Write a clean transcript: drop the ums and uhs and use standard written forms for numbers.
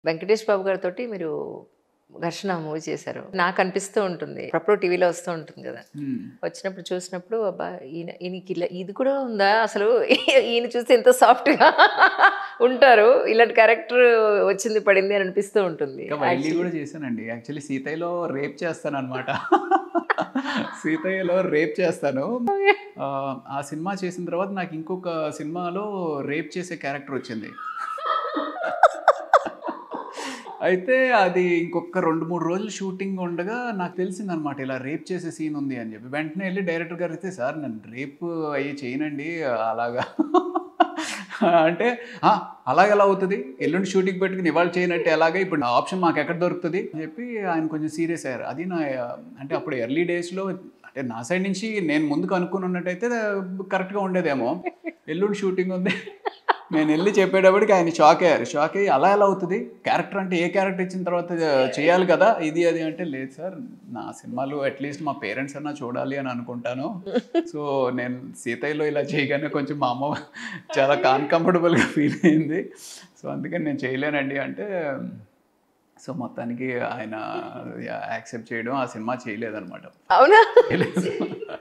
వెంకటేష్ బాబు గారితోటి మీరు 'ఘర్షణ' మూవీ చేశారు. నాకనిపిస్తూ ఉంటుంది. అప్పుడప్పుడు టీవీలో వస్తూ ఉంటుంది గదా! హ్మ్. వచ్చినప్పుడు చూసినప్పుడు అబ్బా! ఈయనకిలా ఇది కూడా ఉందా అసలు? ఈయన చూస్తే ఎంత సాఫ్ట్‌గా ఉంటారు. ఇలాంటి క్యారెక్టర్ వచ్చింది పడింది అని అనిపిస్తూ ఉంటుంది. ఇంకా 'వైల్‌లి' యాక్చువల్లీ. గూడా చేశానండి. యాక్చువల్లీ 'సీతయ్యలో' రేప్ చేస్తాననమాట. 'సీతయ్యలో' రేప్ చేస్తాను. ఆ సినిమా చేసిన తర్వాత నాకు ఇంకొక సినిమాలో రేప్ చేసే క్యారెక్టర్ వచ్చింది. అయితే అది ఇంకొక 2, 3 రోజులు షూటింగ్ ఉండగా నాకు తెలిసిందనమాట. ఇలా రేప్ చేసే సీన్ ఉంది అని జెప్పి. వెంటనే ఎళ్లి డైరెక్టర్ గారితో సార్ నేను రేప్ అయ్యి చేయనండి అలాగా. అంటే "ఆ! అలాగెలా అవుతది? ఎల్లుండి షూటింగ్ పెట్టుకొని ఇవాళ చేయనట్టు ఎలాగా? ఇప్పుడు ఆ ఆప్షన్ మాకెక్కడ దొరుకుతది?" అని చెప్పి ఆయన కొంచెం సీరియస్ అయ్యారు. అది నా అంటే అప్పుడు ఎర్లీ డేస్‌లో అంటే నా సైడ్ నుంచి నేను ముందు కనుక్కొని ఉన్నట్టయితే కరెక్ట్‌గా ఉండేదేమో. ఎల్లుండి షూటింగ్ ఉంది. నేనెళ్లి చెప్పేటప్పటికి ఆయన షాక్ అయ్యారు. షాక్ అయ్యి "అలా ఎలా అవుతది? క్యారెక్టర్ అంటే ఏ క్యారెక్టర్ ఇచ్చిన తర్వాత చేయాలి కదా! ఇది అది" అంటే "లేదు సార్ నా సినిమాలు అట్‌లీస్ట్ మా పేరెంట్స్ అన్నా చూడాలి అని అనుకుంటాను. సో, నేను 'సీతయ్యలో' ఇలా చేయగానే కొంచెం మా అమ్మ చాలా అన్‌కంఫర్టబుల్‌గా ఫీల్ అయింది. సో, అందుకని నేను చేయలేనండి" అంటే సో, మొత్తానికి ఆయన యాక్సెప్ట్ చేయడం ఆ సినిమా చేయలేదన్నమాట. అవునా? చేయలేదు.